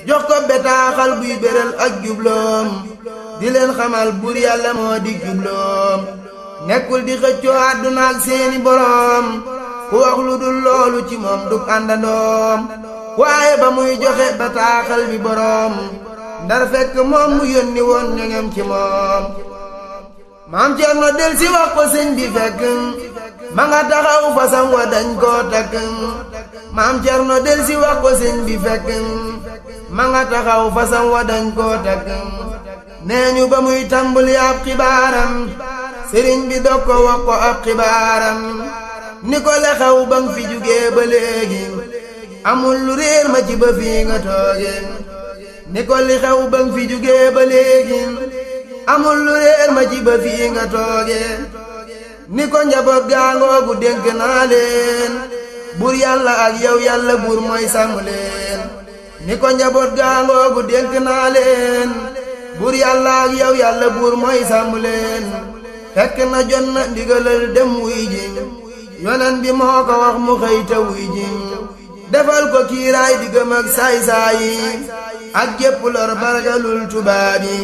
jox ko betaaxal buy béral ak jubloom di leen xamal bur yàlla moo di jubloom nekkul di xëccoo àdduna ak seeni boroom ku wax lu dul loolu ci moom du àndandoom waaye ba muy joxe betaaxal bi boroom ndar fekk moom mu yónni woon ñoŋam ci moom maam Cerno del si wax ko sëñ bi fekk ma nga taxaw fasam wa dañ koo takk maam Cerno del si wax ko sëñ bi fekk ma nga taxaw fasam wa dañ koo takk nee ñu ba muy tàmbali ab xibaaram sëriñ bi dog ko wax ko ab xibaaram ni ko le xew ba nga fi jugee ba léegi amul lu réer ma ci ba fii nga tooge ni ko li xew ba nga fi jugee ba léegi amul lu réer ma ci ba fii nga tooge ni ko njaboot gaangoogu dénk naa leen bur yàlla ak yow yàlla bur mooy sàmm leen ni ko njaboot gaangoogu dénk naa leen bur yàlla ak yow yàlla bur mooy sàmm leen fekk na jot na ndigalal dem wuy ji yonen bi moo ko wax mu xëy ta wuy ji defal ko kiiraay diggam ak saay-saayi ak jépp lor bargalul tubaabi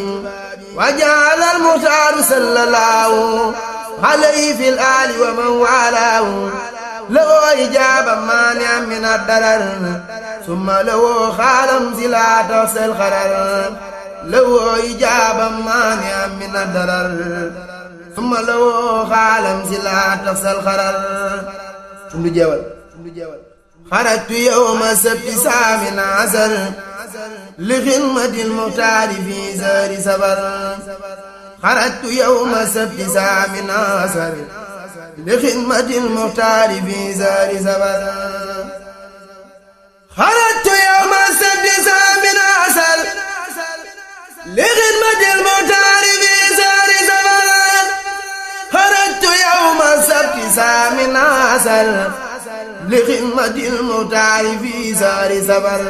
wa jaalal muxtaaru sallallahu alayhi fil aali wa man waalaahu lawoo ijaaba maani'an min ad-darar summa lawoo xaalam si laa taxsal xarar lawoo ijaaba maani'an min ad-darar summa lawoo xaalam si laa taxsal xarar tundu jeewal xarajtu yawma sabti saamin asar li xidmatil muxtaari fi sahri safar xarajtu yawma sabti saamin asar li xidmatil muxtaari fi sahri safar xarajtu yawma sabti saamin asar li xidmatil muxtaari fi sahri safar xarajtu yawma sabti saamin asar li xidmatil muxtaari fi sahri safar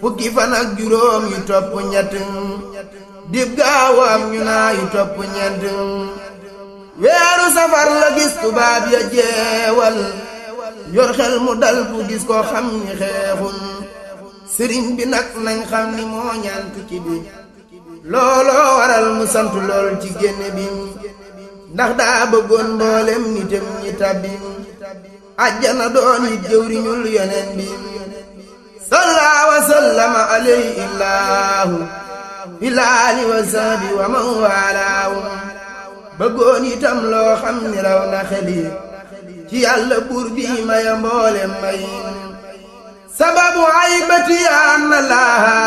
fukki fan ak juróom yu topp ñett dib gaawam ñu naa yu topp ñeent weeru safar la gis tubaab ya jeewal yor xel mu dal bu gis ko xam ni xeexul sëriñ bi nag nañ xam ni moo ñaan tukki bi looloo waral mu sant lool ci génne bi ndax daa bëggoon mboolem nitam ñi tabbi ajjana doon it jëwriñul yonen bi salla wa sallama alayhi illaahu ilaali wa sahbi wa man waalaahu bëggoon itam loo xam ni raw na xeli ci yàlla buur bi maya mboolem may sababu aybati anna laaha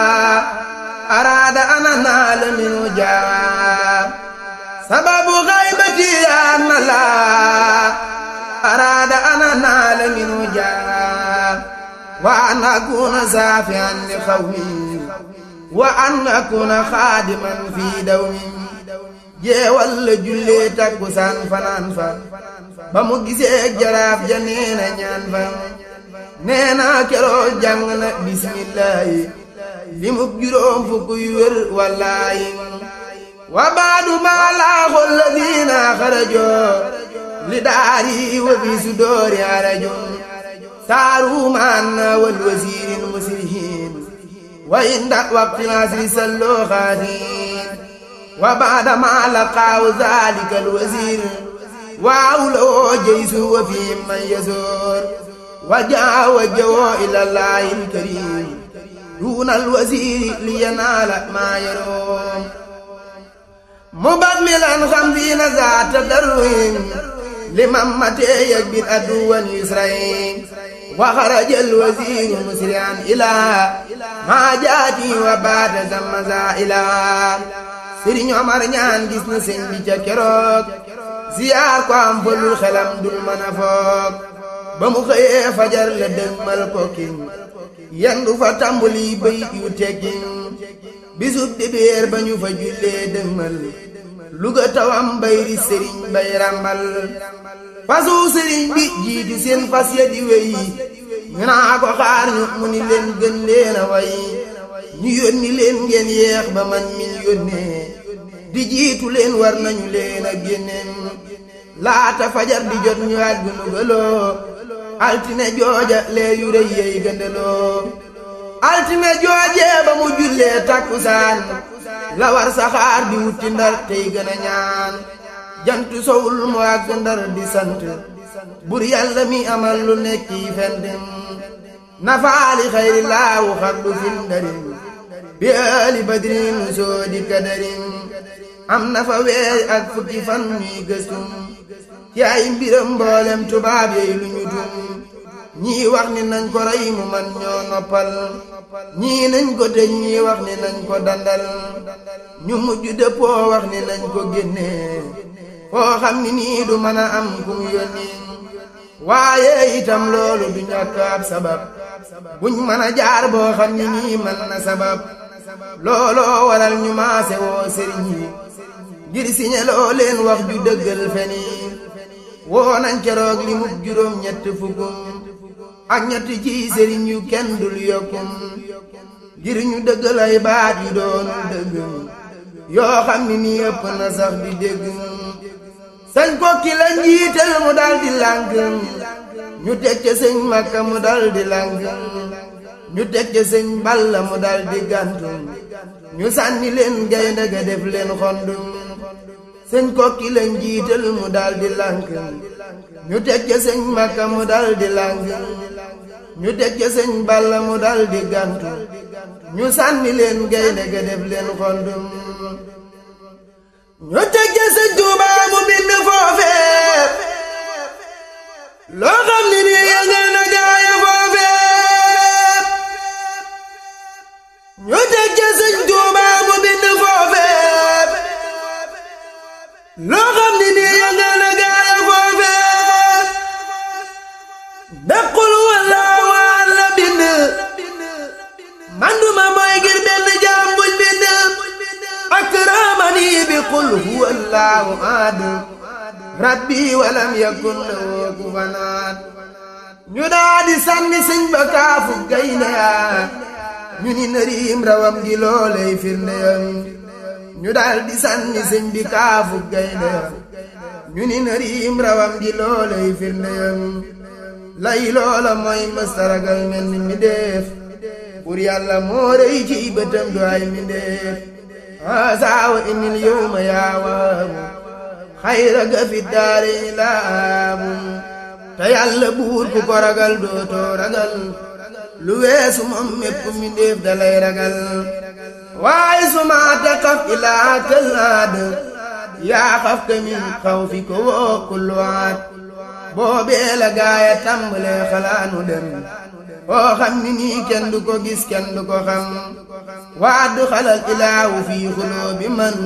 araada ana naala minu jaam sababu aybati anna laaha araada ana naala minu jaam wa an akuna saafian li xawmi wa an akuna xaadiman fii dawmi jeewal la jullee takkusaan fanaan fa ba mu gisee jaraaf ja neena ñaan fa neena keroog jàng na bismillaahi li mu juróom fukk yu wér wallaahi wa baadu maa laaxu alladina xarajoo li daari wa fi sudoori arajoo saaru maanna wal wasiiril muslihiin wa inda waqtil asri salloo xaatiin wa baada maa laqaaw zaalika al wasiir wa awloo jaysu wa fi man yasoor wa jaa wajjahoo ilallaahi al kariim duuna al wasiiri li yanaala maa yaroom mubammilan xamsiina zaata darwin liman matee yagbir aduwan yusrayn wa xaraja alwasiiru musri'an ilaa haajaati wa baata zammaza ilaa Sëriñ Omar ñaan gis na sëñ bi ca keroog ziyaar ko am falul xelam dul mën a foog ba mu xëyee fajar la dëgmal ko kin yendu fa tàmbali bayit yu teggin bisub dibéer ba ñu fa jullee dëgmal luga tawam bayri sëriñ bay rambal fasu sëriñ bi jiitu seen fas ya di wey ñu naa ko xaar ñu mu ni leen gën leen a way ñu yónni leen ngeen yeex ba man mi yónnee di jiitu leen war nañu leen a génneen laata fajar di jot ñu àgg nu galoo altine jooja lee yu rëy yey gëndaloo altine joojee ba mu jullee takkusaan la war saxaar di wuti Ndar tey gën a ñaan jantu sowul mu àgg Ndar di sant bur yàlla mi amal lu nekk yi fendim nafaali xayri laawu xardu fil ndarim bi ali badrin soo di kadarim am na fa weer ak fukki fan ñuy gëstum ci ay mbiram mboolem tubaab yooyu lu ñu dum ñii wax ni nañ ko rey mu man ñoo noppal ñii nañ ko tëj ñii wax ni nañ ko dandal ñu mujj dëppoo wax ni nañ ko génnee foo xam ni nii du mën a am ku mu yónni waaye itam loolu du ñàkk ab sabab buñ mën a jaar boo xam ni nii mën na sabab looloo waral ñu maase woo sëriñ yi ngir siñeloo leen wax ju dëggal feni woo nañ keroog li mu juróom ñett fukkum ak ñett ci sëriñ yu kenn dul yokkum ngir ñu dëggal ay baat yu doonul dëgg yoo xam ni nii ëpp na sax di dégg sëñ Kokki la njiital mu dal di làng ñu teg ca sëñ Makka mu dal di làng ñu teg ca sëñ Balla mu dal di gàntu ñu sànni leen gaynde ga def leen xondum sëñ Kokki la njiital mu dal di làng ñu teg ca sëñ Makka mu dal di làng ñu teg ca sëñ Balla mu dal di gàntu ñu sànni leen gaynde ga def leen xondum ñu teg ca sëñ Tuubaa mu bind foofee loo xam ni nii yëngal na gaaya foofee ñu teg ca sëñ Tuubaa mu bind foofee loo xam ni nii yëngal na gaaya foofee daqul wallaahu la bind manduma mooy ngir benn jaam buñ bind akramani bi qul huwa allahu ahad rabbi walam yakun lahu kufuwan ahad ñu daadi sànni sëñ ba kaafu gaynde yaa ñu ni nëriim rawam gi looley firndeyam ñu daldi sànni sëñ bi kaafu gaynde yaa ñu ni nëriim rawam gi looley firndeyam lay loola mooy mëstaragal mel ni mi def pour yàlla moo rëy ci bëtam du ay mi def asaawa inil yawma yaawaamu xayra ga fi daarayni laamu te yàlla buur ku ko ragal dootoo ragal lu weesu moom mépp mi ndéef dalay ragal waaye suma taqaf ilaa talaad yaa xaf ka min xaw fi ko woo kullu waat boobee la gaaya tàmbalee xalaanu dem oo xam ni nii kenn du ko gis kenn du ko xam waaddu xalal ilaahu fii xuloobi man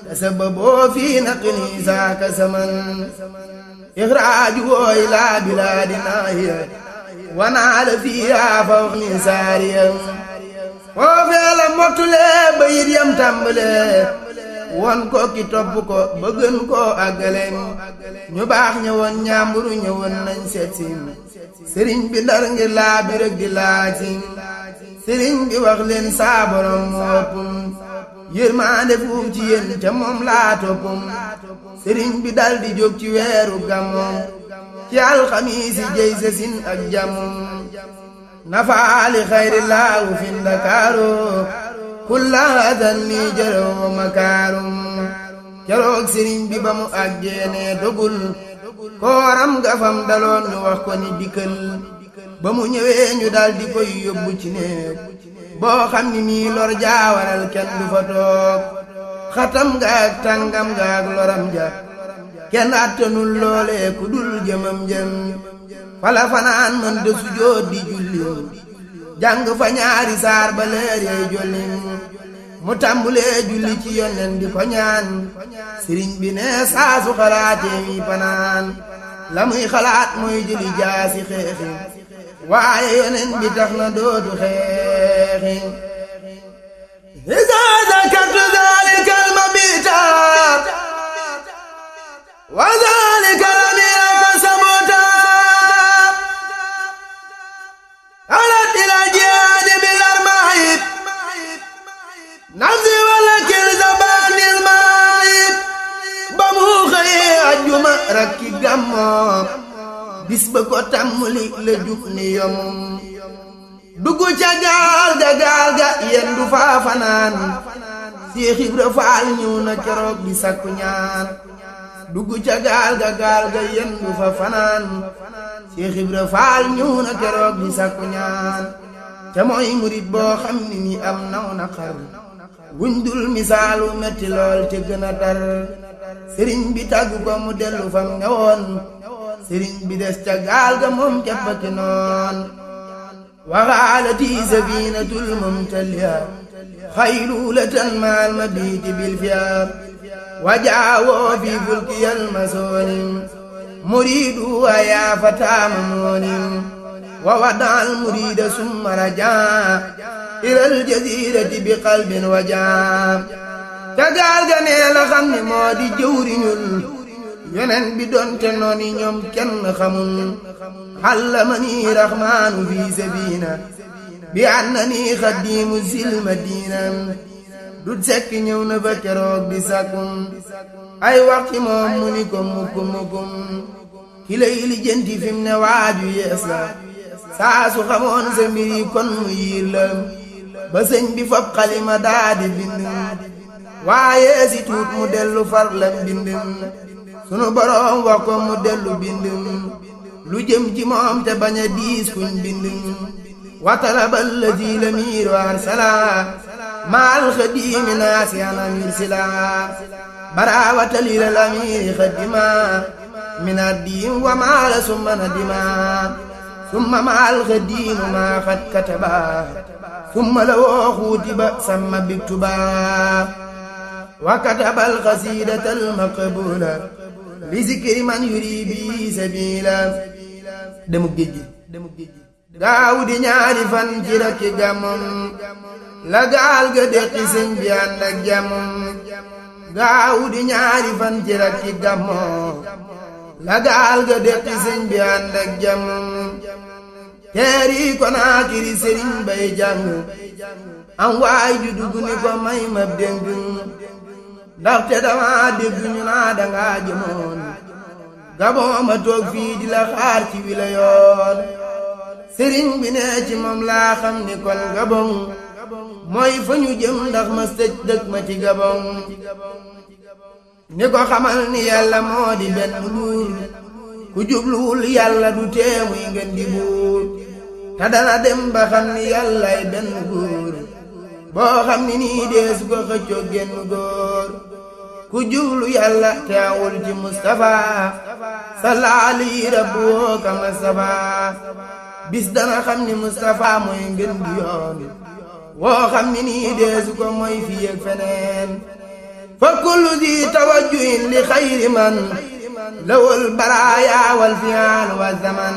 tasababoo fii naqni saaka saman ixraaju woo ilaa bilaadi naahiya wanaala fiihaa fawqi saariya foofee la mottulee bayit yam tàmbalee won ko ki topp ko ba gën koo àggale ñu baax ñëwoon ñaamburu ñëwoon nañ seet si sëriñ bi Ndar ngir laa bi rek di laaj si sëriñ bi wax leen saa borom moo ëppum yërmaande fuuf ci yéen ca moom laa toppum sëriñ bi dal di jóg ci weeru gàmmoom ci alxamiisi jëy sesin ak jàmmum nafaali xayri laawu fi Ndakaaru kulla hadan mi jëroo makaarum keroog sëriñ bi ba mu àggeenee dogul kooram gafam daloon ñu wax ko ni dikkal ba mu ñëwee ñu dal di koy yóbbu ci néeg boo xam ni nii lor jaawaral kenn du fa toog xatam nga ak tàngam nga ak loram ja kenn attanul loolee ku dul jëmam jëm fala fanaan mën de sujjóot di julli jàng fa ñaari saar ba leer yay jolli mu tàmbulee julli ci yonnen di ko ñaan sëriñ bi ne saasu xalaatee mi panaan la muy xalaat mooy jëli jaasi xeexi waaye yonen bi tax na dootu xeexi iza zakartu zalika al-mabita wa zalika al-amira sabuta alat ila jihadi bil armaib nafsi wala kil zabanil maib ba mu xëyee ajjuma rakki gàmmo bis ba ko tàmmuli la jug ni yomum dugg ca gaal ga yendu faa fanaan Seex Ibra Faal ñëw na keroog di sakku ñaan dugg ca gaal ga yendu fa fanaan Seex Ibra Faal ñëw na keroog di sakku ñaan te mooy murit boo xam ni am naw na xar wuñ dul misaalu metti lool te gën a tar sëriñ bi tàggu ko mu dellu fam newoon sëriñ bi des ca gaal ga moom cappaki noon waxaalati safinatul mumtaliya xaylulatan maal mabiti bil fiya wajaawoo fi fulkiyal masoonim muridu wa yaa fataama moonim wa wadaal murida summa rajaa ilal jazirati bi qalbin wajaa ca gaal ga nee la xam ni moo di jëwriñul yonen bi donte nooni ñoom kenn xamul xallamani raxmaanu fi sabina bi annani xaddiimu sil madina dut sekk ñëw na ba keroog di sàkkum ay waxti moom mu ni ko mukkum ki lay lijjanti fim ne waaju yees la saa su xamoon sa mbiri kon mu yiir la ba sëñ bi fab xalima daa di bind waaye si tuut mu dellu far lam bind sunu boroom wax ko mu dellu bind lu jëm ci moom te bañ a diis kuñ bind watalabal lazi la miiru arsala maal xadiimi naasiyana mirsila baraawatali la lamiiri xadima min addiim wa maala summa nadima summa maal xadiimu maa xat kataba summa la woo xuuti ba samma biktuba wa katabal xasiidatal maqbuula li zikri man yuri bi sabiila demuk géej gi gaaw di ñaari fan ci rakki gàmmum la gaal ga deqi sëñ bi ànd ak jàmmum gaaw di ñaari fan ci rakki gàmmum la gaal ga deqi sëñ bi ànd ak jàmmum teeri Konaakiri sëriñ bay jàng am waay ju dugg ni ko may ma dénk ndaxte dama dégg ñu naa dangaa jëmoon Gabon ma toog fii di la xaar ci wi la yoon sëriñ bi ne ci moom laa xam ni kon Gabon mooy fa ñu jëm ndax ma sëj dëkk ma ci Gabon ni ko xamal ni yàlla moo di benn buur ku jubluwul yàlla du teemuy ngeen di buur te dana dem ba xam ni yàllay benn buur boo xam ni nii deesu ko xëccoo genn góor ku jublu yàlla teewul ci Mustafa salla alayhi rabbu ka Mustafa bis dana xam ni Mustafa mooy ngeen di yoon woo xam ni nii deesu ko mooy fii ak feneen fa kullu di tawajjuhin li xayri man lawul baraaya wal fi'al wa zaman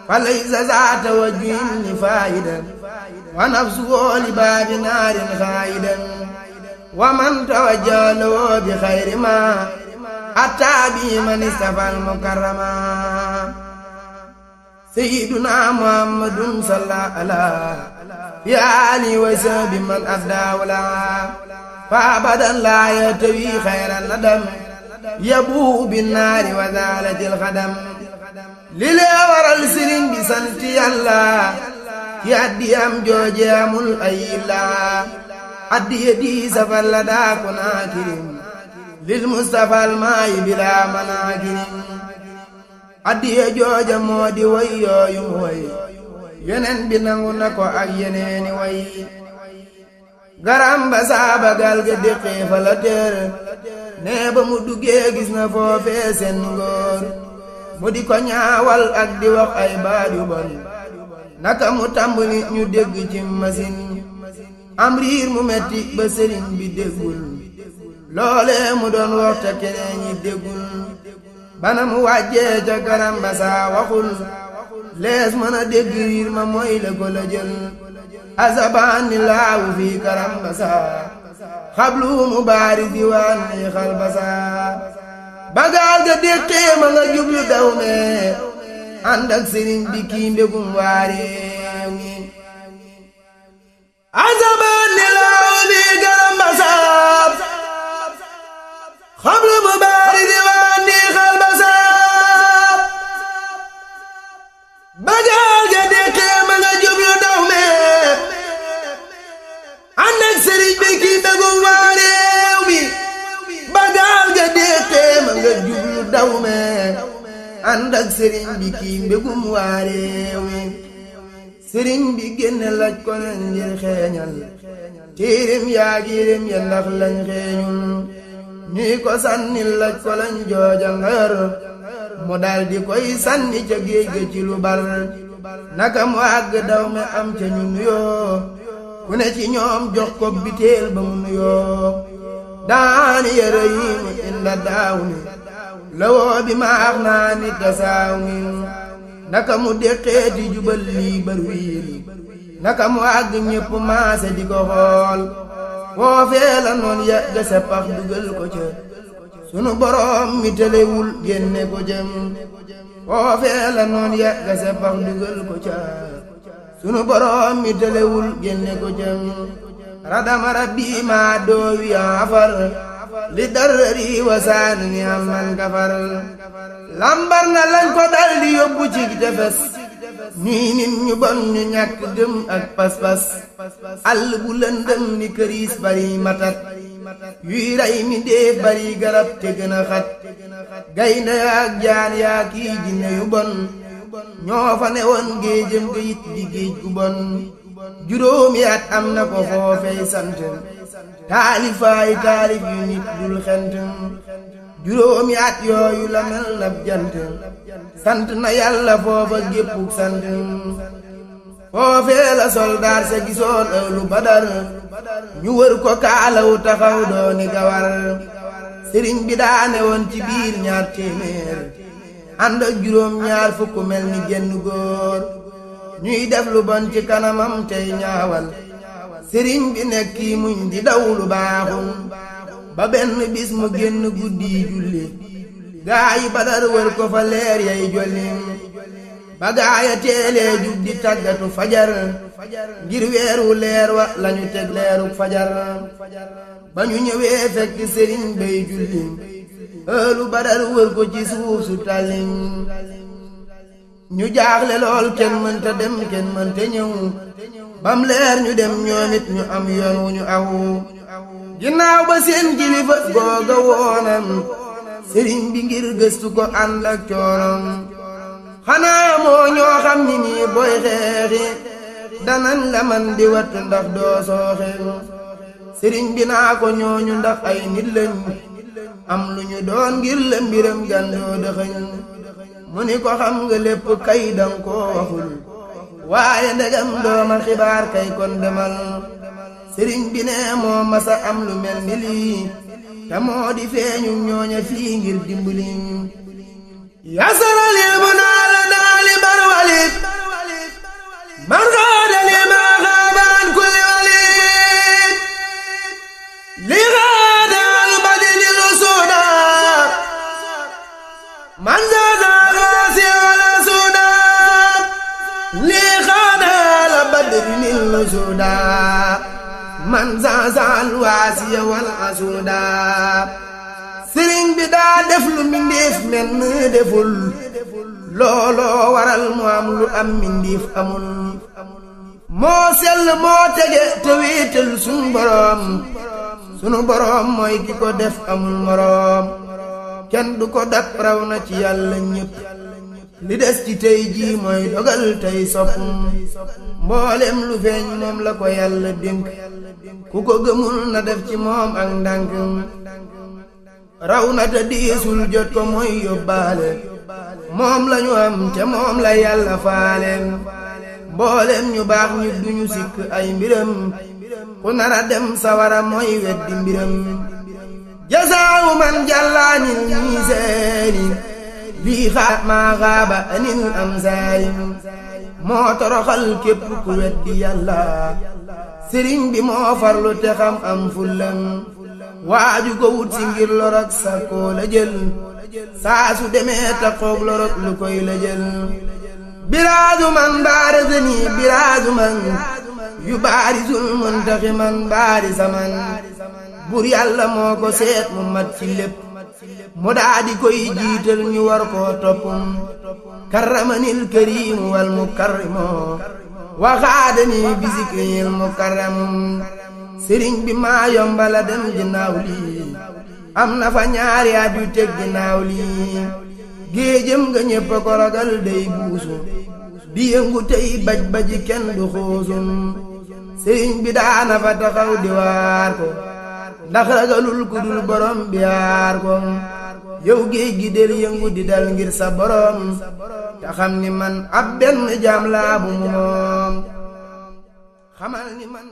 fa laysa za tawajjuhin li faayida wa nafsu li baabi naarin xaayidan wa man tawajjaha lahu bi xayri ma ataa bi man istafal mukarrama sayyiduna muhammadun salla ala fi ali wa sahbi man afdawla fa abadan la yatawi xayran nadam yabu bin naari wa zalatil xadam li lee waral sëriñ bi sant yàlla ci addiyam jooje amul ay illa addiya di safar la daa Konaakirim lil Mustafa al maayi bila manaakirim addiya jooja moo di way yooyu mu way yeneen bi nangu na ko ak yeneeni way garam ba saaba gal ga déqee fa la teer nee ba mu duggee gis na foofee seen ngóor mu di ko ñaawal ak di wax ay baat yu bon naka mu tàmbali ñu dégg ci machine am riir mu metti ba sëriñ bi déggul loole mu doon waxta keneen ñi déggul bana mu wàjjee ca garam ba saa waxul lees mën a dégg riir ma mooy la ko la jël azabani laawu fii garam ba saa xablu mu baari diwaan ni xal ba saa bagaal ga déqee ma nga jublu daw me ànd ak sëriñ bi kii mbégum waareew mi azabani laawu fii garam ba saa xablu mu baari diwaan ni xal ba saa bagaal ga déqee ma nga jublu daw me kii mbégum waa réew mi ba gaal ga déqee ma nga jublu daw me ànd ak sëriñ bi kii mbégum waa réew mi sëriñ bi génne laaj ko nen ngir xeeñal téeréem yaa giiréem ya ndax lañ xeeñul ñuy ko sànni laaj ko lañ jooja ngër mu dal di koy sànni ca géej ga ci lu bar naka mu àgg daw me am ca ñu nuyoo ku ne ci ñoom jox ko biteel ba mu nuyoo daani yara yi mu inda daaw mi lawoo bi maax naa ni tasaaw mi naka mu déqeeti jubal lii bar wiili naka mu àgg ñépp maase di ko xool foofee la noon ya gase pax dugal ko ca sunu boroom mi telewul génne ko jëm foofee la noon ya gase pax dugal ko ca sunu boroom mi telewul génne ko jëm radama rabbi maa doowi afar li darari wasaani ni amman kafar lambar na lañ ko dal di yóbbu ci tefes nii nit ñu bon ñu ñàkk gëm ak pas-pas àll bu lëndëm ni këriis bari matat yuy rey mi dee bari garab te gën a xat gaynde ak jaan yaa kii jinne yu bon ñoo fa ne woon géejëm ga yit di géej gu bon juróomi at am na ko foofey sant taalifaay taalif yu nit dul xent juróomi at yooyu la mel nab jant sant na yàlla foofa géppuk sant foofee la soldaar sa gisoon ëwlu badar ñu wër ko kaalaw taxaw dooni gawar sëriñ bi daane woon ci biir ñaar téeméer ànd ak juróom ñaar fukk mel ni genn góor ñuy def lu bon ci kanamam tey ñaawal sëriñ bi nekk yi muñ di daw lu baaxul ba benn bis mu génn guddi julli gaa yi badar wër ko fa leer yay jolli ba gaaya teelee jug di tàggatu fajar ngir weeru leer wa lañu teg leeru fajar ba ñu ñëwee fekk sëriñ bay julli ëllu badar wër ko ci suuf su tàllim ñu jaaxle lool kenn mënta dem kenn mënta ñëw bam leer ñu dem ñoomit ñu am yoon wu ñu aw ginnaaw ba seen kilifa googa woonam sëriñ bi ngir gëstu ko ànd ak coonom xanaa moo ñoo xam ni nii boy xeexi danan la man di wattu ndax doo sooxe sëriñ bi naa ko ñooñu ndax ay nit lañ am lu ñu doon ngir la mbiram gandoo dëxëñ mu ni ko xam nga lépp kay dang koo waxul waaye ndegam dooma xibaar kay kon demal sëriñ bi ne moo masa am lu mel ni lii te moo di feeñu ñooña fii ngir dimbali yasaralil bu naa la daali bar walit man xaadali maa xaabaan kulli walit li xaadal badini lu suuda man zaazaagosi wala suuda li xaadal badini lu suuda man zaazal waasiya wala suuda sëriñ bi daa def lu mbindeef menn deful looloo waral mu am lu am mbindeef amul moo sell moo tege te wéetal sunu boroom mooy ki ko def amul moroom kenn du ko dab raw na ci yàlla ñépp li des ci tey jii mooy dogal tey sopp mboolem lu feeñ moom la ko yàlla dénk ku ko gëmul na def ci moom ak ndànk raw na te diisul jot ko mooy yóbbaale moom lañu am te moom la yàlla faale mboolem ñu baax ñu duñu sikk ay mbiram ku nara dem sawara mooy weddi mbiram jasaawu man jàllaañil miiseeni lii xaat maa xaaba anil am saalim moo toroxal képp ku weddi yàlla sëriñ bi moo farlu te xam am fullam waaju ko wut si ngir lorok sa koo la jël saa su demee ta xoog lorok lu koy la jël biraazu man baarazani biraazu man yu baarisul muntaxi man baarisa man bur yàlla moo ko seet mu mat ci lépp mu daa di koy jiital ñu war koo topp karramanil karimu wal mukarrimu waxaadani bisikril mukarramum sëriñ bi maa yombala dem ginnaaw lii am na fa ñaari at yu teg ginnaaw lii géejëm nga ñépp ko ragal day buusu di yëngu tey baj baji kenn du xuusum sëriñ bi daana fa taxaw di waar ko ndax ragalul ku dul borom bi yaar ko yow géej gi del yëngu di dal ngir sa borom te xam ni man ab benn jaam laa bu moom xamal ni man